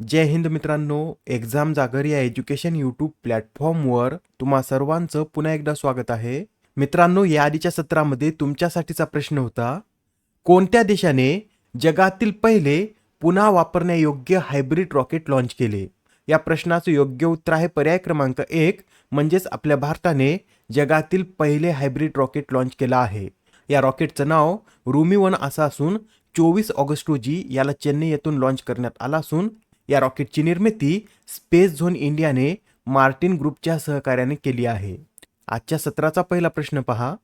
जय हिंद मित्रांनो, एक्झाम जागर या एज्युकेशन यूट्यूब प्लॅटफॉर्मवर तुम्हा सर्वांचं पुन्हा एकदा स्वागत आहे. मित्रांनो, या आधीच्या सत्रामध्ये तुमच्यासाठीचा प्रश्न होता, कोणत्या देशाने जगातील पहिले पुन्हा वापरण्यायोग्य हायब्रिड रॉकेट लॉन्च केले? या प्रश्नाचं योग्य उत्तर आहे पर्याय क्रमांक 1, म्हणजेच आपल्या भारताने जगातील पहिले हायब्रिड रॉकेट लॉन्च केलं आहे. या रॉकेटचं नाव रुमी 1 असं असून 24 ऑगस्ट रोजी याला चेन्नई येथून लॉन्च करण्यात आला असून या रॉकेटची निर्मिती स्पेस झोन इंडियाने मार्टिन ग्रुपच्या सहकार्याने केली आहे. आजच्या सत्राचा पहिला प्रश्न पहा.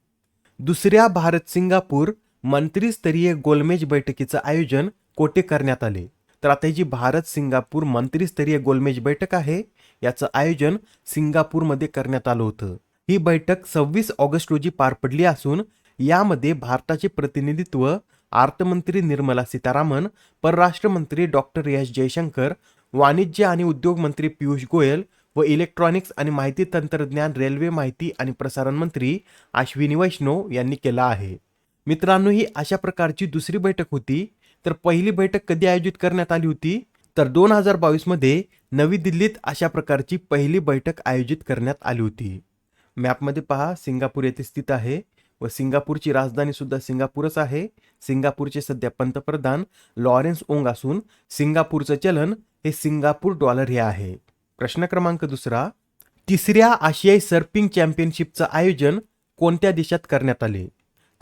दुसऱ्या भारत सिंगापूर मंत्रीस्तरीय गोलमेज बैठकीचं आयोजन कोठे करण्यात आले? तर आता ही जी भारत सिंगापूर मंत्रीस्तरीय गोलमेज बैठक आहे याचं आयोजन सिंगापूरमध्ये करण्यात आलं होतं. ही बैठक 26 ऑगस्ट रोजी पार पडली असून यामध्ये भारताचे प्रतिनिधित्व अर्थमंत्री निर्मला सीतारामन, परराष्ट्र मंत्री डॉक्टर एस जयशंकर, वाणिज्य आणि उद्योग मंत्री पियुष गोयल व इलेक्ट्रॉनिक्स आणि माहिती तंत्रज्ञान, रेल्वे, माहिती आणि प्रसारण मंत्री अश्विनी वैष्णव यांनी केला आहे. मित्रांनो, ही अशा प्रकारची दुसरी बैठक होती. तर पहिली बैठक कधी आयोजित करण्यात आली होती? तर 2022 मध्ये नवी दिल्लीत अशा प्रकारची पहिली बैठक आयोजित करण्यात आली होती. मॅपमध्ये पहा, सिंगापूर येथे स्थित आहे व सिंगापूरची राजधानी सुद्धा सिंगापूरच आहे. सिंगापूरचे सध्या पंतप्रधान लॉरेन्स ओंग असून सिंगापूरचं चलन हे सिंगापूर डॉलर हे आहे. प्रश्न क्रमांक दुसरा, तिसऱ्या आशियाई सर्पिंग चॅम्पियनशिपचं आयोजन कोणत्या देशात करण्यात आले?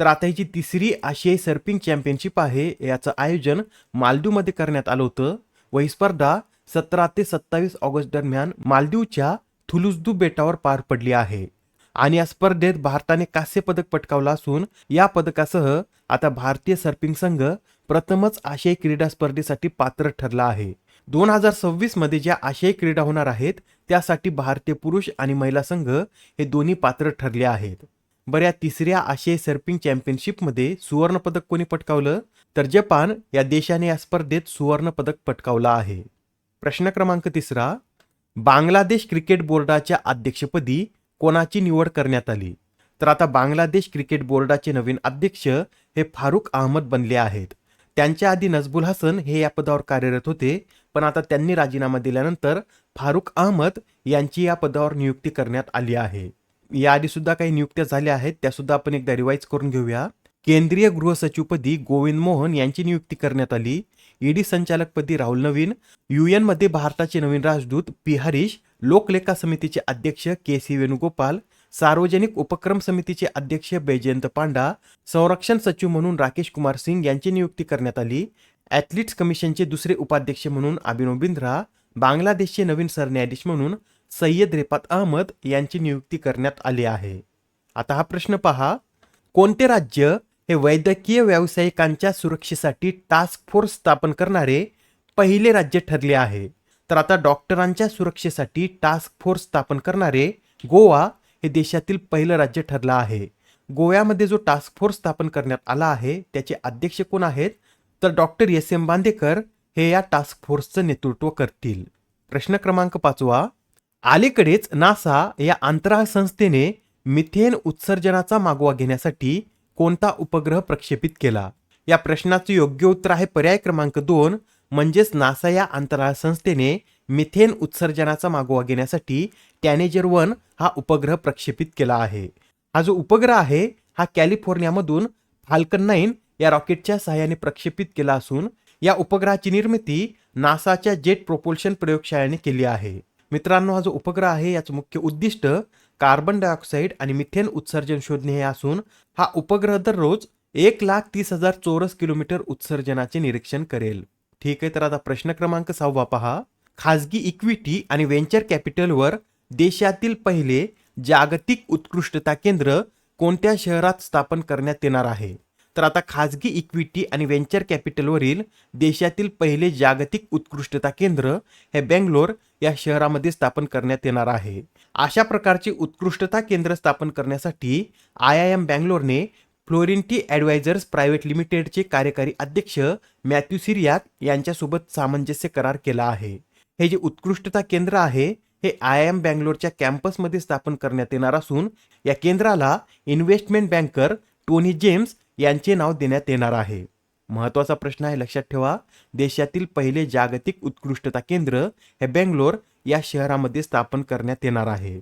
तर आता ही जी तिसरी आशियाई सर्पिंग चॅम्पियनशिप आहे याचं आयोजन मालदीवमध्ये करण्यात आलं होतं व ही स्पर्धा 17 ते 27 ऑगस्ट दरम्यान मालदीवच्या थुलुस्दू बेटावर पार पडली आहे. आणि या स्पर्धेत भारताने कांस्य पदक पटकावलं असून या पदकासह आता भारतीय सर्पिंग संघ प्रथमच आशियाई क्रीडा स्पर्धेसाठी पात्र ठरला आहे. 2026 मध्ये ज्या आशियाई क्रीडा होणार आहेत त्यासाठी भारतीय पुरुष आणि महिला संघ हे दोन्ही पात्र ठरले आहेत. बरं, या तिसऱ्या आशियाई सर्पिंग चॅम्पियनशिपमध्ये सुवर्ण पदक कोणी पटकावलं? तर जपान या देशाने या स्पर्धेत सुवर्ण पदक पटकावलं आहे. प्रश्न क्रमांक तिसरा, बांगलादेश क्रिकेट बोर्डाच्या अध्यक्षपदी कोणाची निवड करण्यात आली? तर आता बांगलादेश क्रिकेट बोर्डाचे नवीन अध्यक्ष हे फारुख अहमद बनले आहेत. त्यांच्या आधी नजबुल हसन हे या पदावर कार्यरत होते, पण आता त्यांनी राजीनामा दिल्यानंतर फारुख अहमद यांची या पदावर नियुक्ती करण्यात आली आहे. याआधी सुद्धा काही नियुक्त्या झाल्या आहेत, त्या सुद्धा आपण एकदा रिवाइज करून घेऊया. केंद्रीय गृहसचिवपदी गोविंद मोहन यांची नियुक्ती करण्यात आली. ईडी संचालकपदी राहुल नवीन, UN मध्ये भारताचे नवीन राजदूत पी हरीश, लोकलेखा समितीचे अध्यक्ष KC वेणुगोपाल, सार्वजनिक उपक्रम समितीचे अध्यक्ष बैजयंत पांडा, संरक्षण सचिव म्हणून राकेश कुमार सिंग यांची नियुक्ती करण्यात आली. ॲथलीट्स कमिशनचे दुसरे उपाध्यक्ष म्हणून अभिनव बिंद्रा, बांगलादेशचे नवीन सरन्यायाधीश म्हणून सय्यद रेफात अहमद यांची नियुक्ती करण्यात आली आहे. आता हा प्रश्न पहा, कोणते राज्य हे वैद्यकीय व्यावसायिकांच्या सुरक्षेसाठी टास्क फोर्स स्थापन करणारे पहिले राज्य ठरले आहे? तर आता डॉक्टरांच्या सुरक्षेसाठी टास्क फोर्स स्थापन करणारे गोवा हे देशातील पहिलं राज्य ठरलं आहे. गोव्यामध्ये जो टास्क फोर्स स्थापन करण्यात आला आहे त्याचे अध्यक्ष कोण आहेत? तर डॉक्टर SM बांदेकर हे या टास्क फोर्सचं नेतृत्व करतील. प्रश्न क्रमांक 5, अलीकडेच नासा या अंतराळ संस्थेने मिथेन उत्सर्जनाचा मागोवा घेण्यासाठी कोणता उपग्रह प्रक्षेपित केला? या प्रश्नाचं योग्य उत्तर आहे पर्याय क्रमांक 2, म्हणजेच नासा या अंतराळ संस्थेने मिथेन उत्सर्जनाचा मागोवा घेण्यासाठी टॅनेजर 1 हा उपग्रह प्रक्षेपित केला आहे. हा जो उपग्रह आहे हा कॅलिफोर्नियामधून फाल्कन 9 या रॉकेटच्या सहाय्याने प्रक्षेपित केला असून या उपग्रहाची निर्मिती नासाच्या जेट प्रोपल्शन प्रयोगशाळेने केली आहे. मित्रांनो, हा जो उपग्रह आहे याचं मुख्य उद्दिष्ट कार्बन डायऑक्साईड आणि मिथेन उत्सर्जन शोधणे हे असून हा उपग्रह दररोज 1,30,000 चौरस किलोमीटर उत्सर्जनाचे निरीक्षण करेल. ठीक आहे, तर आता प्रश्न क्रमांक 6 पहा, खाजगी इक्विटी आणि व्हेंचर कॅपिटलवर देशातील पहिले जागतिक उत्कृष्टता केंद्र कोणत्या शहरात स्थापन करण्यात येणार आहे? तर आता खाजगी इक्विटी आणि व्हेंचर कॅपिटलवरील देशातील पहिले जागतिक उत्कृष्टता केंद्र हे बेंगलोर या शहरामध्ये स्थापन करण्यात येणार आहे. अशा प्रकारचे उत्कृष्टता केंद्र स्थापन करण्यासाठी IIM बेंगलोरने फ्लोरिंटी ॲडवायझर्स प्रायव्हेट लिमिटेडचे कार्यकारी अध्यक्ष मॅथ्यू सिरियाक यांच्यासोबत सामंजस्य करार केला आहे. हे जे उत्कृष्टता केंद्र आहे हे IIM बेंगलोरच्या कॅम्पसमध्ये स्थापन करण्यात येणार असून या केंद्राला इन्व्हेस्टमेंट बँकर टोनी जेम्स यांचे नाव देण्यात येणार आहे. महत्त्वाचा प्रश्न आहे, लक्षात ठेवा. देशातील पहिले जागतिक उत्कृष्टता केंद्र हे बेंगलोर या शहरामध्ये स्थापन करण्यात येणार आहे.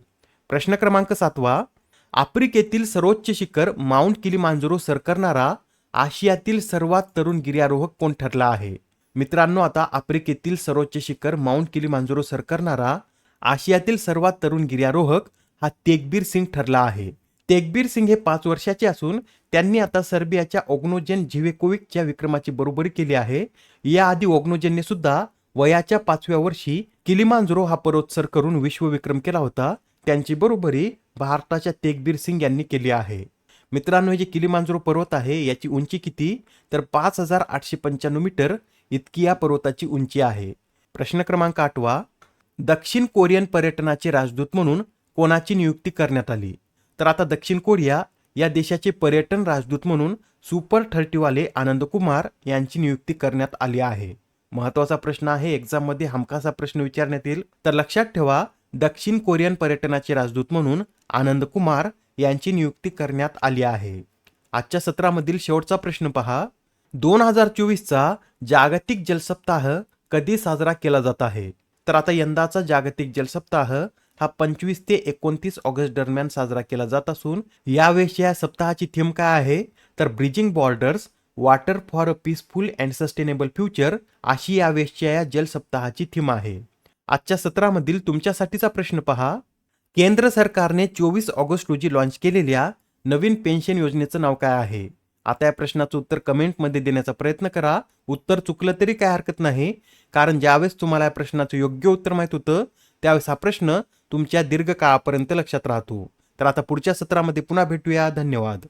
प्रश्न क्रमांक 7. आफ्रिकेतील सर्वोच्च शिखर माउंट किलिमांजारो सर करणारा आशियातील सर्वात तरुण गिर्यारोहक कोण ठरला आहे? मित्रांनो, आता आफ्रिकेतील सर्वोच्च शिखर माउंट किलिमांजारो सर करणारा आशियातील सर्वात तरुण गिर्यारोहक हा तेकबीर सिंग ठरला आहे. तेकबीर सिंग हे 5 वर्षाचे असून त्यांनी आता सर्बियाच्या ओग्नोजेन झिवेकोविकच्या विक्रमाची बरोबरी केली आहे. याआधी ओग्नोजेनने सुद्धा वयाच्या 5व्या वर्षी किलिमांजारो हा पर्वत सर करून विश्वविक्रम केला होता. त्यांची बरोबरी भारताच्या तेकबीर सिंग यांनी केली आहे. मित्रांनो, हे जे किलिमांजारो पर्वत आहे याची उंची किती, तर 5895 मीटर इतकी या पर्वताची उंची आहे. प्रश्न क्रमांक 8. दक्षिण कोरियन पर्यटनाचे राजदूत म्हणून कोणाची नियुक्ती करण्यात आली? तर आता दक्षिण कोरिया या देशाचे पर्यटन राजदूत म्हणून सुपर 30 वाले आनंद कुमार यांची नियुक्ती करण्यात आली आहे. महत्त्वाचा प्रश्न आहे, एक्झाममध्ये हमखास हा प्रश्न विचारण्यात येईल. तर लक्षात ठेवा, दक्षिण कोरियन पर्यटनाचे राजदूत म्हणून आनंद कुमार यांची नियुक्ती करण्यात आली आहे. आजच्या सत्रामधील शेवटचा प्रश्न पहा. 2024चा जागतिक जल सप्ताह कधी साजरा केला जात आहे? तर आता यंदाचा जागतिक जल सप्ताह हा 25 ते 29 ऑगस्ट दरम्यान साजरा केला जात असून यावेळी या सप्ताहाची थीम काय आहे, तर bridging borders, water for a peaceful and sustainable future अशी यावेळच्या या जल सप्ताहाची थीम आहे. आजच्या सत्रामधील तुमच्यासाठीचा प्रश्न पहा. केंद्र सरकारने 24 ऑगस्ट रोजी लॉन्च केलेल्या नवीन पेन्शन योजनेचं नाव काय आहे? आता या प्रश्नाचं उत्तर कमेंटमध्ये देण्याचा प्रयत्न करा. उत्तर चुकलं तरी काय हरकत नाही, कारण ज्यावेळेस तुम्हाला या प्रश्नाचं योग्य उत्तर माहित होतं त्यावेळेस हा प्रश्न तुमच्या दीर्घकाळापर्यंत लक्षात राहतो. तर आता पुढच्या सत्रामध्ये पुन्हा भेटूया. धन्यवाद.